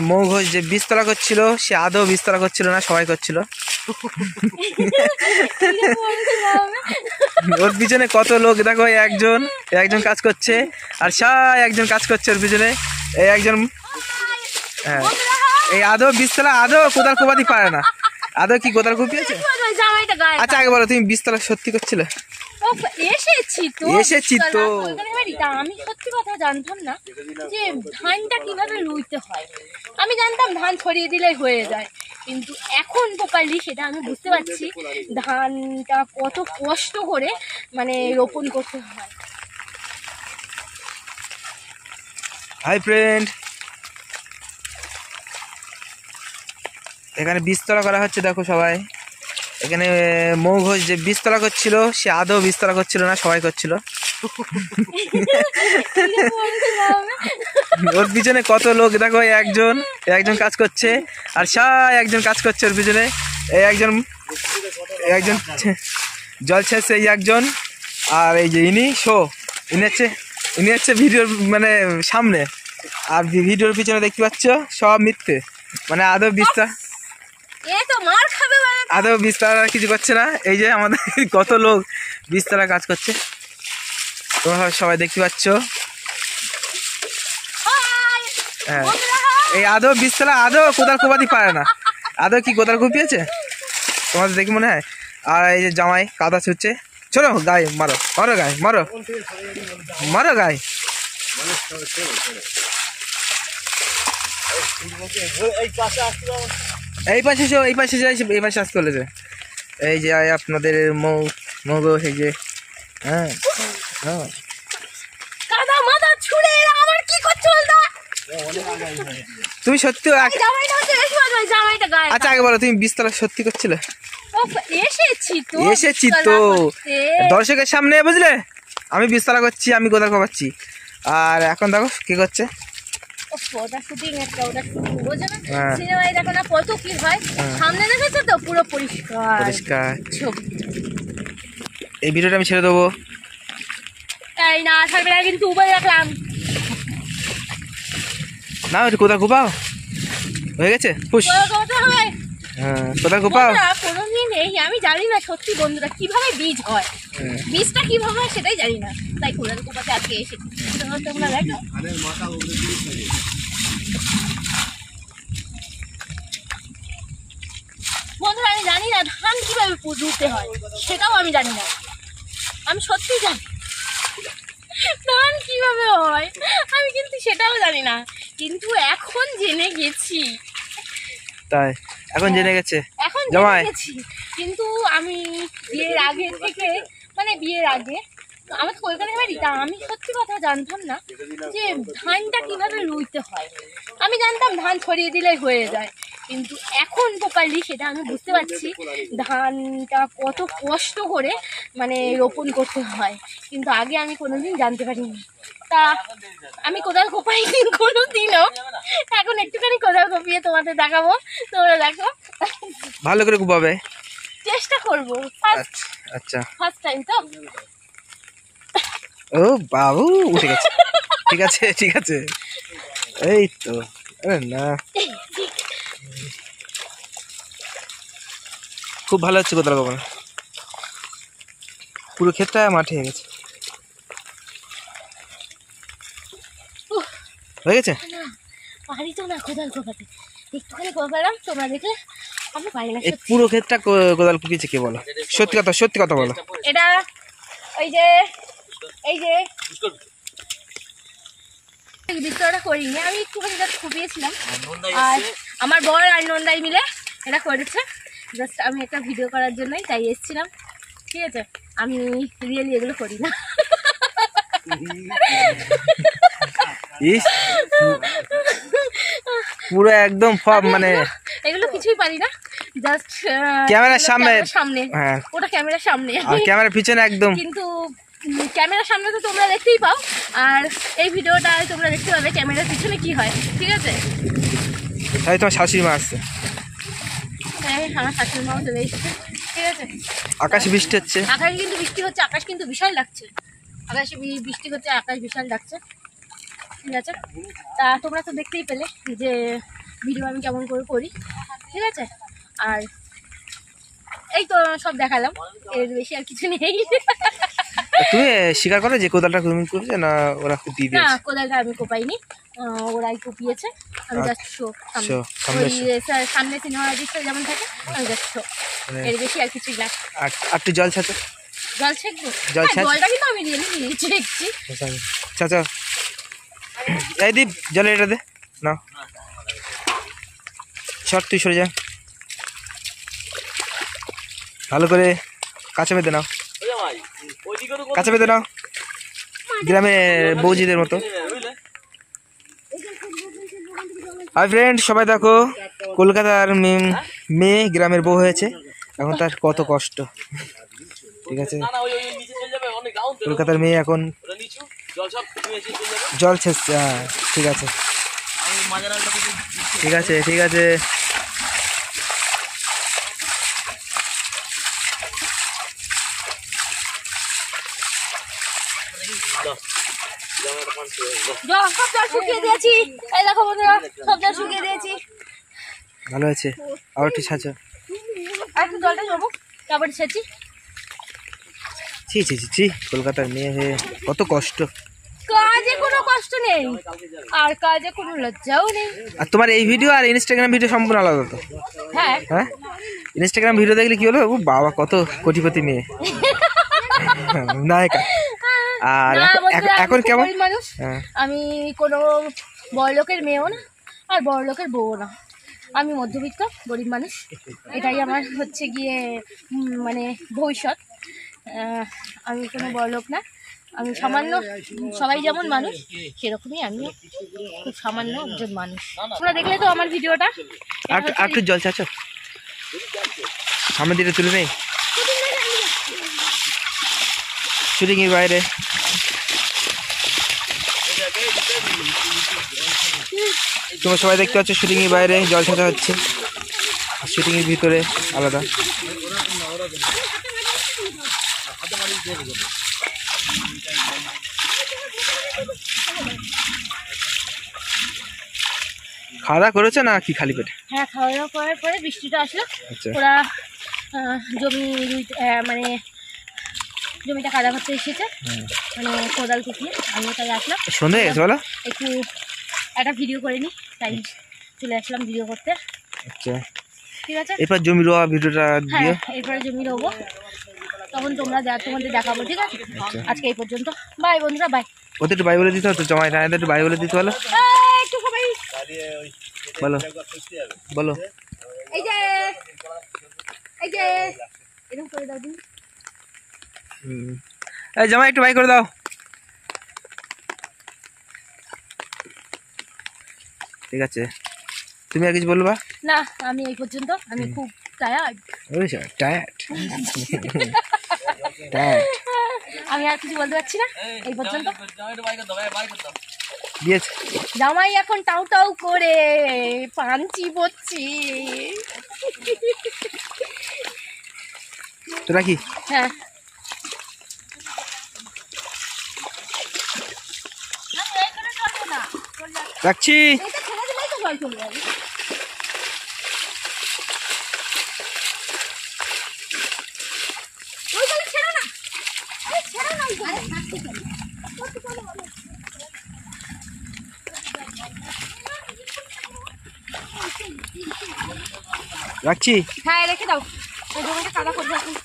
মৌ ঘোষ যে বীজতলা করছিল সে আদৌ বীজতলা করছিল না, সবাই করছিল। ওর পিছনে কত লোক দেখো, একজন কাজ করছে আর একজন কাজ করছে ওর পিছনে। এই একজন, হ্যাঁ, এই আদৌ বীজতলা আদৌ কোদাল কোপাতে পারে না। আদৌ কি কোদাল কুপিয়েছে? আচ্ছা আগে বলো, তুমি বীজতলা সত্যি করছিলে? এসেছি তো। আমি সত্যি কথা জানতাম না যে ধানটা কিভাবে রুইতে হয়। আমি জানতাম ধান ছড়িয়ে দিলেই হয়ে যায়, কিন্তু এখন প্রপারলি সেটা আমি বুঝতে পারছি ধানটা কত কষ্ট করে মানে রোপণ করতে হয়। হাই ফ্রেন্ড, এখানে বীজতলা করা হচ্ছে দেখো সবাই। এখানে মৌ ঘোষ যে বীজতলা করছিল সে আদৌ বীজতলা করছিল না, সবাই করছিল। ওর পিছনে কত লোক দেখো, একজন কাজ করছে আর একজন কাজ করছে ওর পিছনে। এই একজন জল ছেড়ছে এই একজন, আর এই যে ইনি হচ্ছে ভিডিওর মানে সামনে, আর ভিডিওর পিছনে দেখতে পাচ্ছ সব মিথ্যে, মানে আদৌ বীজতলা কিছু করছে না। এই যে আমাদের কত লোক বীজতলা কাজ করছে, তোমরা সবাই দেখতে পাচ্ছ। হ্যাঁ, এই আদৌ বীজতলা আদৌ কোদাল কোপাতে পারে না। আদৌ কি কোদাল কুপিয়েছে তোমাদের দেখি মনে হয়? আর এই যে জামাই কাদা ছুটছে। চলো গায়ে মারো, গায়ে মারো গায়ে। এই পাশে আসতে বলেছে। এই যে আপনাদের মৌ ঘোষ, এই যে হ্যাঁ, তুমি সত্যি? আচ্ছা আগে বলো, তুমি বীজতলা সত্যি করছিলে? এসেছি তো দর্শকের সামনে, বুঝলে? আমি বীজতলা করছি, আমি কোদাল কোপাচ্ছি। আর এখন দেখো কি করছে। পরিষ্কার। এই ভিডিওটা আমি ছেড়ে দেবো। না কোদাল কোপাও হয়ে গেছে, কোদাল কোপাও। আমি জানি না সত্যি বন্ধুরা কিভাবে বীজ হয়, বীজটা কিভাবে হয় সেটাই জানি না, তাই কোদাল কোপাতে আজকে এসেছি। তোমরা দেখো বন্ধুরা, আমি জানি না ধান কিভাবে রুইতে হয়, সেটাও আমি জানি না। আমি সত্যি জানি ধান কিভাবে হয়, আমি কিন্তু সেটাও জানি না, কিন্তু এখন জেনে গেছি। তাই এখন জেনে গেছে? এখন জেনে গেছি, কিন্তু আমি বিয়ের আগে থেকে, মানে বিয়ের আগে আমার কলকাতা বাড়ি, তা আমি সত্যি কথা জানতাম না যে ধানটা কিভাবে রুইতে হয়। আমি জানতাম ধান ছড়িয়ে দিলেই হয়ে যায়, কিন্তু এখন প্রপারলি সেটা আমি বুঝতে পারছি ধানটা কত কষ্ট করে মানে রোপণ করতে হয়, কিন্তু আগে আমি কোনোদিন জানতে পারিনি। তা আমি কোদাল কোপাই কোনোদিনও, এখন একটুখানি কোদাল কোপিয়ে তোমাদের দেখাবো, তোমরা দেখো। ভালো করে কোপাবে, চেষ্টা করবো। আচ্ছা, ফার্স্ট টাইম তো। ও বাবু উঠে গেছে। ঠিক আছে এই তো। না খুব ভালো হচ্ছে কোদাল কোপানো, পুরো ক্ষেতটা মাঠে হয়ে গেছে। হয়ে গেছে? পারি তো না কোদাল কোপাতে, একটুখানি কোপালাম, তোমরা দেখলে। আমি পারি না। এই পুরো ক্ষেতটা কোদাল কুপিয়েছে কে বলো? সত্যি কথা বলো। এটা এই যে ভিতরটা করিনি, আমি একটুখানি জাস্ট কুপিয়েছিলাম, আর আমার বর আর নন্দাই মিলে এটা করেছে। জাস্ট আমি একটা ভিডিও করার জন্যই তাই এসেছিলাম, ঠিক আছে? আমি রিয়েলি এগুলো করি না। পুরো একদম মানে এগুলো কিছুই পারি না, জাস্ট ক্যামেরার সামনে। হ্যাঁ, ওটা ক্যামেরার সামনে, আর ক্যামেরার পিছনে একদম। কিন্তু ক্যামেরার সামনে তো তোমরা দেখতেই পাও, আর এই ভিডিওটা তোমরা দেখতে পাবে ক্যামেরার পিছনে কি হয়, ঠিক আছে? তাই তোমার শাশুড়ি মা আসছে। হ্যাঁ, আমার শাশুড়ি মাও চলে এসেছে, ঠিক আছে? আকাশে বৃষ্টি হচ্ছে, আকাশে কিন্তু বৃষ্টি হচ্ছে, আকাশ কিন্তু বিশাল লাগছে। আকাশে বৃষ্টি হচ্ছে, আকাশ বিশাল লাগছে। ঠিক আছে, তা তোমরা তো দেখতেই পেলে যে ভিডিও আমি কেমন করে করি, ঠিক আছে। আর এই তো সব দেখালাম, এর বেশি আর কিছু নেই। তুমি স্বীকার করো যে কোদালটা তুমি করেছো না ওরা কুপিয়ে না, দিয়েছে? কোদালটা আমি কোপাইনি, ওরাই কুপিয়েছে। আমি জাস্ট শো সামনে সামনে সিনেমা রেজিস্টার যেমন থাকে, আমি জাস্ট শো, এর বেশি আর কিছুই না। আর একটু জল ছাচো, জল ছেঁকবো? জল ছাঁচ। জলটা কিন্তু আমি রিয়েলি ছেঁকছি। চাচা এই দীপ জলে এটা দে না, সর তুই সরে যা, ভালো করে কাছে বেঁধে নাও, কাছে বেঁধে নাও, গ্রামে বৌজিদের মতো। হাই ফ্রেন্ড, সবাই দেখো কলকাতার মেয়ে গ্রামের বউ হয়েছে, এখন তার কত কষ্ট, ঠিক আছে। কলকাতার মেয়ে এখন জল ছেঁচছে, হ্যাঁ ঠিক আছে ঠিক আছে ঠিক আছে। সব জল শুকিয়ে দিয়েছি, এই দেখো বন্ধুরা, সব জল শুকিয়ে দিয়েছি। ভালো হয়েছে, আবার একটু ছাঁচো। আর একটু জলটা যাবো, তারপরে ছেঁচি। ছি ছি ছি ছি, কলকাতার মেয়ে হয়ে কত কষ্ট। কাজে কোনো কষ্ট নেই, আর কাজে কোনো লজ্জাও নেই। আর তোমার এই ভিডিও আর ইনস্টাগ্রাম ভিডিও সম্পূর্ণ আলাদা তো। হ্যাঁ হ্যাঁ, ইনস্টাগ্রাম ভিডিও দেখলে কি হলো, ও বাবা কত কোটিপতি মেয়ে, নায়িকা। আর না বন্ধুরা, আমি এখন খুব কেমন? গরিব মানুষ, হ্যাঁ, আমি কোনো বড়লোকের মেয়েও না আর বড়লোকের বউও না, আমি মধ্যবিত্ত গরিব মানুষ। এটাই আমার হচ্ছে গিয়ে মানে ভবিষ্যৎ। আমি কোনো বড়লোক না, আমি সামান্য, সবাই যেমন মানুষ সেরকমই আমিও খুব সামান্য একজন মানুষ। তোমরা দেখলে তো আমার ভিডিওটা। আর একটু জল চাচ্ছ, সামনের দিকে তুলে নেই, শুটিং এর বাইরে। তোমরা সবাই দেখতে পাচ্ছ শুটিং এর বাইরে জল ছাঁচা হচ্ছে, শুটিং এর ভিতরে আলাদা। খাওয়া দাওয়া করেছো না কি খালি পেটে? হ্যাঁ, খাওয়া দাওয়া করার পরে বৃষ্টিটা আসলো, আচ্ছা, ওরা জমি মানে জমিটা কাদা করতে এসেছে, মানে কোদাল কুপিয়ে, আমিও তাই আসলাম। সন্ধে গেছে বলো, একটু একটা ভিডিও করে নিই, তাই চলে আসলাম ভিডিও করতে। আচ্ছা ঠিক আছে, এরপর জমি রোয়া ভিডিওটা হ্যাঁ দিও। এরপরে জমি রোবো, তখন তোমাদের দেখাবো, ঠিক আছে। আচ্ছা, আজকে এই পর্যন্ত, বাই বন্ধুরা, বাই। ওদের একটু বাই বলে দিতে হতো, জমায় না একটু বাই বলে দিতে বলো, একটু সবাই বলো বলো। এই যে এরকম করে দাও দিন। এই জামাই একটু বাই করে দাও। ঠিক আছে, তুমি আর কিছু বলবা? না, আমি এই পর্যন্ত, আমি খুব টায়ার্ড। টায়ার্ড টায়ার্ড, আমি আর কিছু বলতে পারছি না, এই পর্যন্ত। দিয়েছে জামাই এখন টাউ টাউ করে পাঞ্চি পড়ছি। তো রাখি, হ্যাঁ, রাখছি। এটা ছেড়ে দিলেই তো জল চলে যাবে। ওই জলে ছেড়ো না, আরে ছেড়ো না, ওই জলে থাকতে চলো। রাখছি। হ্যাঁ, রেখে দাও, ওই জমিটা কাদা করবে এখন।